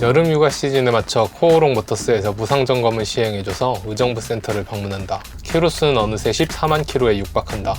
여름 휴가 시즌에 맞춰 코오롱 모터스에서 무상점검을 시행해줘서 의정부 센터를 방문한다. 키로수는 어느새 14만 킬로에 육박한다.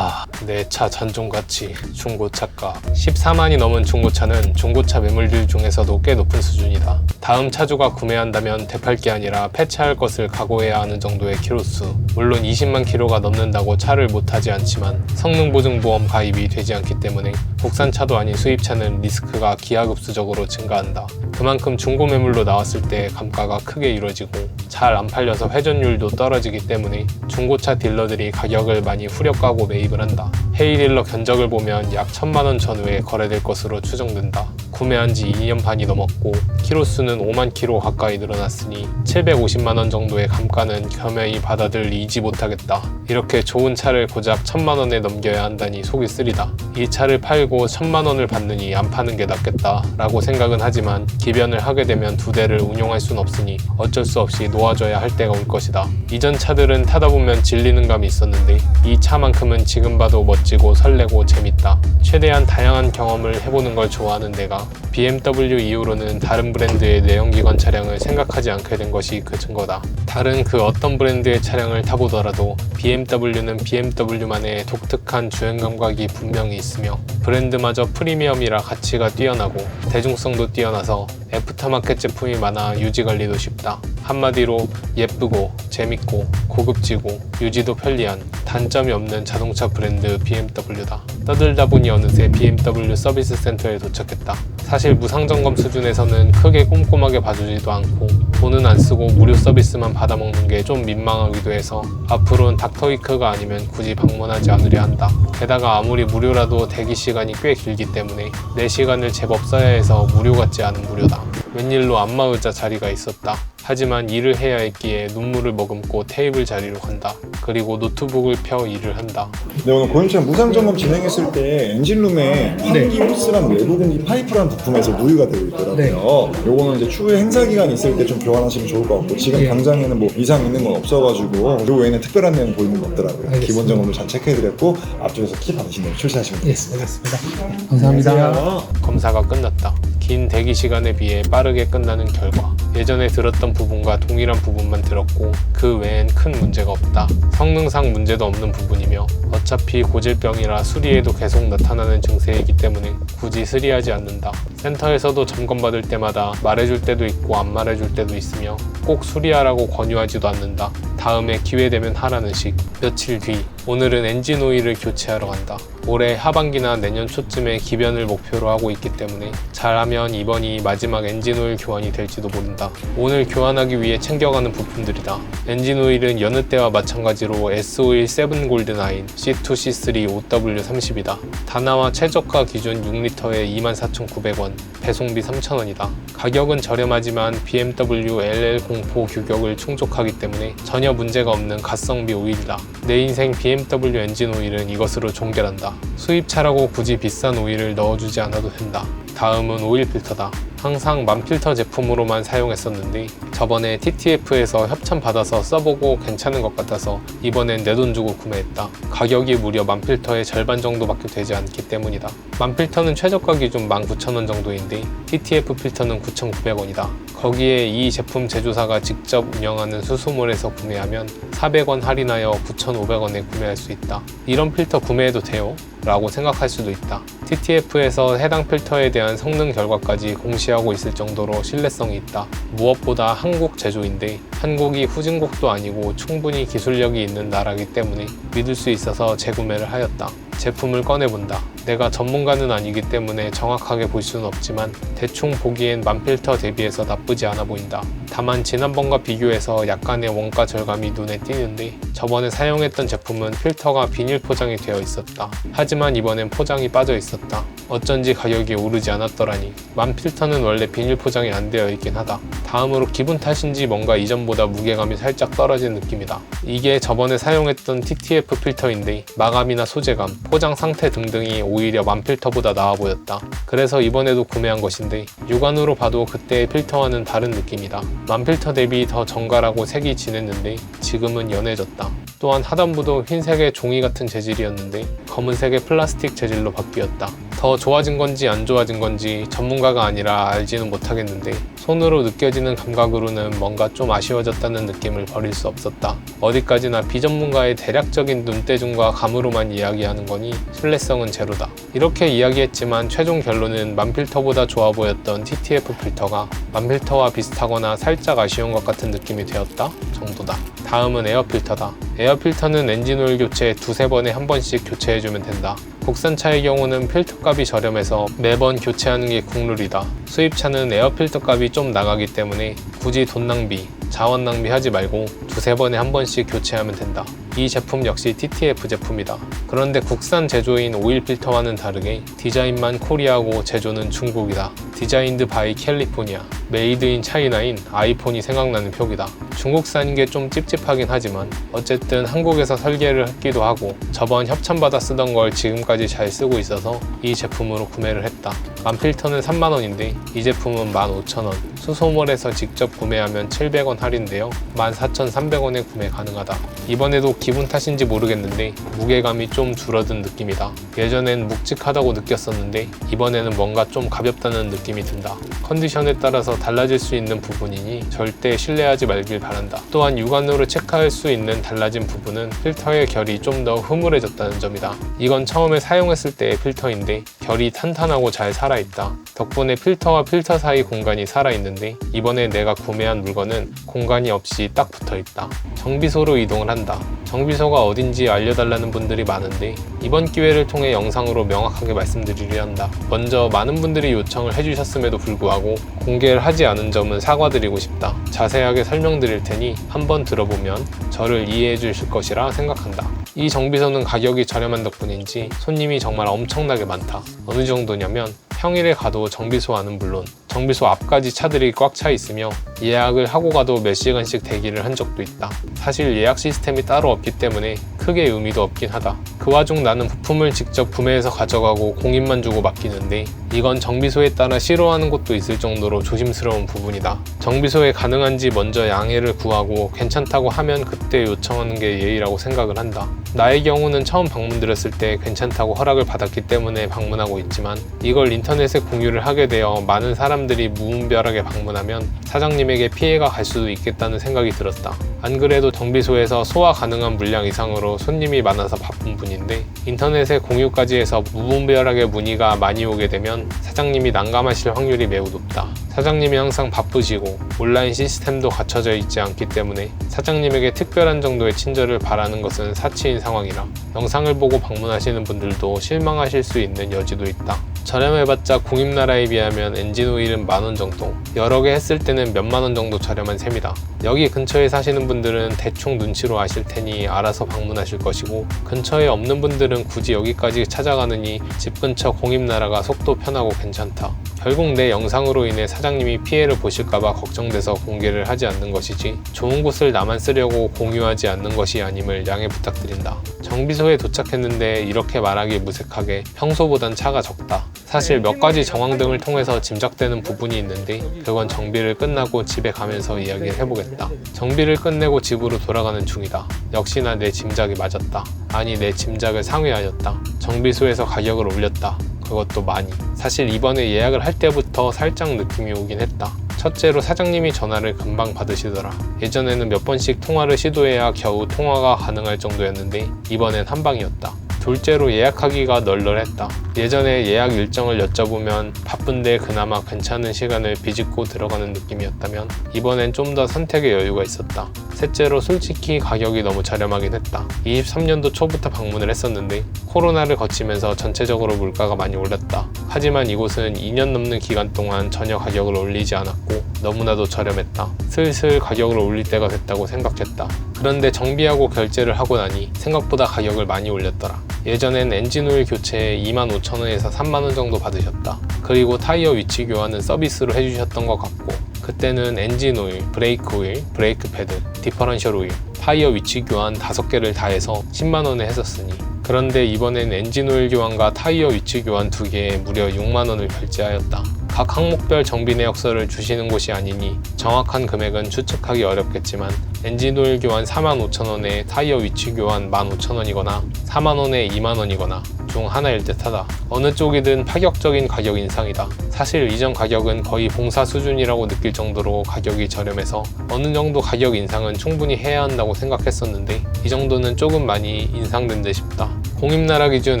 내 차 잔존가치, 중고차가. 14만이 넘은 중고차는 중고차 매물들 중에서도 꽤 높은 수준이다. 다음 차주가 구매한다면 되팔 게 아니라 폐차할 것을 각오해야 하는 정도의 키로수. 물론 20만 킬로가 넘는다고 차를 못하지 않지만 성능보증보험 가입이 되지 않기 때문에 국산차도 아닌 수입차는 리스크가 기하급수적으로 증가한다. 그만큼 중고 매물로 나왔을 때 감가가 크게 이루어지고 잘 안 팔려서 회전율도 떨어지기 때문에 중고차 딜러들이 가격을 많이 후려까고 매입을 한다. 헤이딜러 견적을 보면 약 1000만원 전후에 거래될 것으로 추정된다. 구매한 지 2년 반이 넘었고 키로수는 5만 킬로 가까이 늘어났으니 750만원 정도의 감가는 겸허히 받아들이지 못하겠다. 이렇게 좋은 차를 고작 1000만원에 넘겨야 한다니 속이 쓰리다. 이 차를 팔고 1000만원을 받느니 안 파는 게 낫겠다 라고 생각은 하지만 기변을 하게 되면 두 대를 운용할 순 없으니 어쩔 수 없이 놓아줘야 할 때가 올 것이다. 이전 차들은 타다 보면 질리는 감이 있었는데 이 차만큼은 지금 봐도 멋지고 설레고 재밌다. 최대한 다양한 경험을 해보는 걸 좋아하는 내가 BMW 이후로는 다른 브랜드의 내연기관 차량을 생각하지 않게 된 것이 그 증거다. 다른 그 어떤 브랜드의 차량을 타보더라도 BMW는 BMW만의 독특한 주행 감각이 분명히 있으며 브랜드마저 프리미엄이라 가치가 뛰어나고 대중성도 뛰어나서 애프터마켓 제품이 많아 유지관리도 쉽다. 한마디로 예쁘고 재밌고 고급지고 유지도 편리한 단점이 없는 자동차 브랜드 BMW다. 떠들다 보니 어느새 BMW 서비스 센터에 도착했다. 사실 무상점검 수준에서는 크게 꼼꼼하게 봐주지도 않고 돈은 안 쓰고 무료 서비스만 받아먹는 게 좀 민망하기도 해서 앞으로는 닥터위크가 아니면 굳이 방문하지 않으려 한다. 게다가 아무리 무료라도 대기 시간이 꽤 길기 때문에 내 시간을 제법 써야 해서 무료 같지 않은 무료다. 웬일로 안마의자 자리가 있었다. 하지만 일을 해야 했기에 눈물을 머금고 테이블 자리로 간다. 그리고 노트북을 펴 일을 한다. 네, 오늘 고현처럼 무상점검 진행했을 때 엔진룸에 환기 호스랑 외부 공기 파이프라는 부품에서 누유가 되어 있더라고요. 요거는 이제 추후에 행사 기간 있을 때 좀 교환하시면 좋을 것 같고 지금 당장에는 뭐 이상 있는 건 없어가지고 요 외에는 특별한 내용 보이는 거 없더라고요. 알겠습니다. 기본 점검도 잘 체크해드렸고 앞쪽에서 키 받으신 대로 출시하시면 되겠습니다. 알겠습니다. 감사합니다. 검사가 끝났다. 긴 대기 시간에 비해 빠르게 끝나는 결과 예전에 들었던 부분과 동일한 부분만 들었고 그 외엔 큰 문제가 없다. 성능상 문제도 없는 부분이며 어차피 고질병이라 수리해도 계속 나타나는 증세이기 때문에 굳이 수리하지 않는다. 센터에서도 점검받을 때마다 말해줄 때도 있고 안 말해줄 때도 있으며 꼭 수리하라고 권유하지도 않는다. 다음에 기회되면 하라는 식. 며칠 뒤 오늘은 엔진 오일을 교체하러 간다. 올해 하반기나 내년 초쯤에 기변을 목표로 하고 있기 때문에 잘하면 이번이 마지막 엔진 오일 교환이 될지도 모른다. 오늘 교환하기 위해 챙겨가는 부품들이다. 엔진 오일은 여느 때와 마찬가지로 S-오일 7 골드9, C2, C3, OW30이다. 다나와 최저가 기준 6리터에 24,900원, 배송비 3,000원이다. 가격은 저렴하지만 BMW LL04 규격을 충족하기 때문에 전혀 문제가 없는 가성비 오일이다. 내 인생 BMW 엔진 오일은 이것으로 종결한다. 수입차라고 굳이 비싼 오일을 넣어주지 않아도 된다. 다음은 오일 필터다. 항상 만필터 제품으로만 사용했었는데 저번에 TTF에서 협찬 받아서 써보고 괜찮은 것 같아서 이번엔 내 돈 주고 구매했다. 가격이 무려 만필터의 절반 정도밖에 되지 않기 때문이다. 만필터는 최저가 기준 19,000원 정도인데 TTF 필터는 9,900원이다. 거기에 이 제품 제조사가 직접 운영하는 수소몰에서 구매하면 400원 할인하여 9,500원에 구매할 수 있다. 이런 필터 구매해도 돼요? 라고 생각할 수도 있다. TTF에서 해당 필터에 대한 성능 결과까지 공시하고 있을 정도로 신뢰성이 있다. 무엇보다 한국 제조인데 한국이 후진국도 아니고 충분히 기술력이 있는 나라이기 때문에 믿을 수 있어서 재구매를 하였다. 제품을 꺼내본다. 내가 전문가는 아니기 때문에 정확하게 볼 수는 없지만 대충 보기엔 만필터 대비해서 나쁘지 않아 보인다. 다만 지난번과 비교해서 약간의 원가 절감이 눈에 띄는데 저번에 사용했던 제품은 필터가 비닐 포장이 되어 있었다. 하지만 이번엔 포장이 빠져 있었다. 어쩐지 가격이 오르지 않았더라니. 만필터는 원래 비닐 포장이 안 되어 있긴 하다. 다음으로 기분 탓인지 뭔가 이전보다 무게감이 살짝 떨어진 느낌이다. 이게 저번에 사용했던 TTF 필터인데 마감이나 소재감, 포장 상태 등등이 오히려 만필터보다 나아 보였다. 그래서 이번에도 구매한 것인데 육안으로 봐도 그때의 필터와는 다른 느낌이다. 만필터 대비 더 정갈하고 색이 진했는데 지금은 연해졌다. 또한 하단부도 흰색의 종이 같은 재질이었는데 검은색의 플라스틱 재질로 바뀌었다. 더 좋아진 건지 안 좋아진 건지 전문가가 아니라 알지는 못하겠는데 손으로 느껴지는 감각으로는 뭔가 좀 아쉬워졌다는 느낌을 버릴 수 없었다. 어디까지나 비전문가의 대략적인 눈대중과 감으로만 이야기하는 거니 신뢰성은 제로다. 이렇게 이야기했지만 최종 결론은 만필터보다 좋아 보였던 TTF 필터가 만필터와 비슷하거나 살짝 아쉬운 것 같은 느낌이 되었다 정도다. 다음은 에어필터다. 에어필터는 엔진오일 교체 두세 번에 한 번씩 교체해주면 된다. 국산차의 경우는 필터 값이 저렴해서 매번 교체하는 게 국룰이다. 수입차는 에어필터 값이 좀 나가기 때문에 굳이 돈 낭비, 자원 낭비하지 말고 두세 번에 한 번씩 교체하면 된다. 이 제품 역시 TTF 제품이다. 그런데 국산 제조인 오일 필터와는 다르게 디자인만 코리아고 제조는 중국이다. 디자인드 바이 캘리포니아, 메이드 인 차이나인 아이폰이 생각나는 표기다. 중국산인 게 좀 찝찝하긴 하지만 어쨌든 한국에서 설계를 했기도 하고 저번 협찬받아 쓰던 걸 지금까지 잘 쓰고 있어서 이 제품으로 구매를 했다. 만필터는 3만원인데 이 제품은 15,000원, 수소몰에서 직접 구매하면 700원 할인되어 14,300원에 구매 가능하다. 이번에도 기분 탓인지 모르겠는데 무게감이 좀 줄어든 느낌이다. 예전엔 묵직하다고 느꼈었는데 이번에는 뭔가 좀 가볍다는 느낌이 든다. 컨디션에 따라서 달라질 수 있는 부분이니 절대 신뢰하지 말길 바란다. 또한 육안으로 체크할 수 있는 달라진 부분은 필터의 결이 좀 더 흐물해졌다는 점이다. 이건 처음에 사용했을 때의 필터인데 결이 탄탄하고 잘 살아있다. 덕분에 필터와 필터 사이 공간이 살아있는데 이번에 내가 구매한 물건은 공간이 없이 딱 붙어있다. 정비소로 이동을 한다. 정비소가 어딘지 알려달라는 분들이 많은데 이번 기회를 통해 영상으로 명확하게 말씀드리려 한다. 먼저 많은 분들이 요청을 해주셨음에도 불구하고 공개를 하지 않은 점은 사과드리고 싶다. 자세하게 설명드릴 테니 한번 들어보면 저를 이해해 주실 것이라 생각한다. 이 정비소는 가격이 저렴한 덕분인지 손님이 정말 엄청나게 많다. 어느 정도냐면 평일에 가도 정비소 안은 물론 정비소 앞까지 차들이 꽉 차 있으며 예약을 하고 가도 몇 시간씩 대기를 한 적도 있다. 사실 예약 시스템이 따로 없기 때문에 크게 의미도 없긴 하다. 그 와중 나는 부품을 직접 구매해서 가져가고 공인만 주고 맡기는데 이건 정비소에 따라 싫어하는 곳도 있을 정도로 조심스러운 부분이다. 정비소에 가능한지 먼저 양해를 구하고 괜찮다고 하면 그때 요청하는 게 예의라고 생각을 한다. 나의 경우는 처음 방문드렸을 때 괜찮다고 허락을 받았기 때문에 방문하고 있지만 이걸 인터넷에 공유를 하게 되어 많은 사람들이 무분별하게 방문하면 사장님에게 피해가 갈 수도 있겠다는 생각이 들었다. 안 그래도 정비소에서 소화 가능한 물량 이상으로 손님이 많아서 바쁜 분인데 인터넷에 공유까지 해서 무분별하게 문의가 많이 오게 되면 사장님이 난감하실 확률이 매우 높다. 사장님이 항상 바쁘시고 온라인 시스템도 갖춰져 있지 않기 때문에 사장님에게 특별한 정도의 친절을 바라는 것은 사치인 상황이라 영상을 보고 방문하시는 분들도 실망하실 수 있는 여지도 있다. 저렴해봤자 공입나라에 비하면 엔진오일은 만원 정도, 여러 개 했을 때는 몇만원 정도 저렴한 셈이다. 여기 근처에 사시는 분들은 대충 눈치로 아실 테니 알아서 방문하실 것이고 근처에 없는 분들은 굳이 여기까지 찾아가느니 집 근처 공입나라가 속도 편하고 괜찮다. 결국 내 영상으로 인해 사장님이 피해를 보실까봐 걱정돼서 공개를 하지 않는 것이지 좋은 곳을 나만 쓰려고 공유하지 않는 것이 아님을 양해 부탁드린다. 정비소에 도착했는데 이렇게 말하기 무색하게 평소보단 차가 적다. 사실 몇 가지 정황 등을 통해서 짐작되는 부분이 있는데 그건 정비를 끝나고 집에 가면서 이야기를 해보겠다. 정비를 끝내고 집으로 돌아가는 중이다. 역시나 내 짐작이 맞았다. 아니 내 짐작을 상회하였다. 정비소에서 가격을 올렸다. 그것도 많이. 사실 이번에 예약을 할 때부터 살짝 느낌이 오긴 했다. 첫째로 사장님이 전화를 금방 받으시더라. 예전에는 몇 번씩 통화를 시도해야 겨우 통화가 가능할 정도였는데 이번엔 한 방이었다. 둘째로 예약하기가 널널했다. 예전에 예약 일정을 여쭤보면 바쁜데 그나마 괜찮은 시간을 비집고 들어가는 느낌이었다면 이번엔 좀 더 선택의 여유가 있었다. 셋째로 솔직히 가격이 너무 저렴하긴 했다. 23년도 초부터 방문을 했었는데 코로나를 거치면서 전체적으로 물가가 많이 올랐다. 하지만 이곳은 2년 넘는 기간 동안 전혀 가격을 올리지 않았고 너무나도 저렴했다. 슬슬 가격을 올릴 때가 됐다고 생각했다. 그런데 정비하고 결제를 하고 나니 생각보다 가격을 많이 올렸더라. 예전엔 엔진오일 교체에 25,000원에서 3만원 정도 받으셨다. 그리고 타이어 위치 교환은 서비스로 해주셨던 것 같고 그때는 엔진오일, 브레이크오일, 브레이크 패드, 디퍼런셜 오일, 타이어 위치 교환 5개를 다 해서 10만원에 했었으니 그런데 이번엔 엔진오일 교환과 타이어 위치 교환 2개에 무려 6만원을 결제하였다. 각 항목별 정비 내역서를 주시는 곳이 아니니 정확한 금액은 추측하기 어렵겠지만 엔진오일 교환 45,000원에 타이어 위치 교환 15,000원이거나 4만원에 2만원이거나 중 하나일 듯하다. 어느 쪽이든 파격적인 가격 인상이다. 사실 이전 가격은 거의 봉사 수준이라고 느낄 정도로 가격이 저렴해서 어느 정도 가격 인상은 충분히 해야 한다고 생각했었는데 이 정도는 조금 많이 인상된 듯 싶다. 공입나라 기준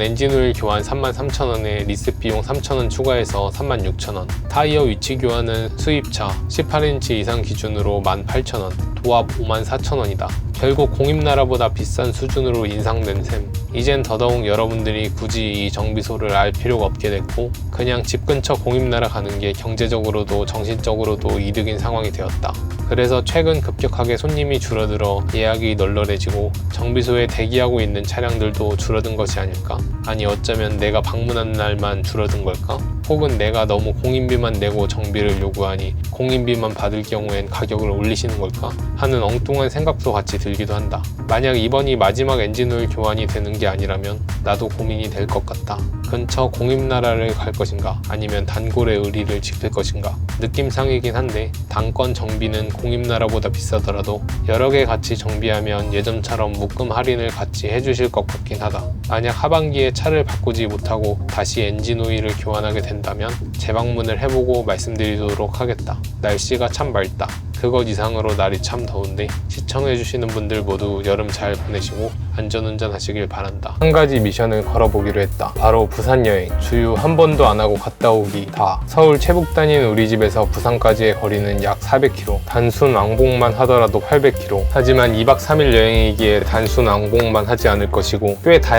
엔진오일 교환 33,000원에 리셋 비용 3,000원 추가해서 36,000원, 타이어 위치 교환은 수입차 18인치 이상 기준으로 18,000원, 도합 54,000원이다. 결국 공입나라보다 비싼 수준으로 인상된 셈. 이젠 더더욱 여러분들이 굳이 이 정비소를 알 필요가 없게 됐고 그냥 집 근처 공입나라 가는 게 경제적으로도 정신적으로도 이득인 상황이 되었다. 그래서 최근 급격하게 손님이 줄어들어 예약이 널널해지고 정비소에 대기하고 있는 차량들도 줄어든 것이 아닐까? 아니 어쩌면 내가 방문한 날만 줄어든 걸까? 혹은 내가 너무 공인비만 내고 정비를 요구하니 공인비만 받을 경우엔 가격을 올리시는 걸까? 하는 엉뚱한 생각도 같이 들기도 한다. 만약 이번이 마지막 엔진오일 교환이 되는 게 아니라면 나도 고민이 될 것 같다. 근처 공입나라를 갈 것인가 아니면 단골의 의리를 지킬 것인가 느낌상이긴 한데 단건 정비는 공입나라보다 비싸더라도 여러 개 같이 정비하면 예전처럼 묶음 할인을 같이 해주실 것 같긴 하다. 만약 하반기에 차를 바꾸지 못하고 다시 엔진오일을 교환하게 된다면 재방문을 해보고 말씀드리도록 하겠다. 날씨가 참 맑다. 그것 이상으로 날이 참 더운데 시청해주시는 분들 모두 여름 잘 보내시고 안전운전 하시길 바란다. 한 가지 미션을 걸어보기로 했다. 바로 부산 여행. 주유 한 번도 안 하고 갔다 오기 다. 서울 최북 다닌 우리 집에서 부산까지의 거리는 약 400km. 단순 왕복만 하더라도 800km. 하지만 2박 3일 여행이기에 단순 왕복만 하지 않을 것이고 꽤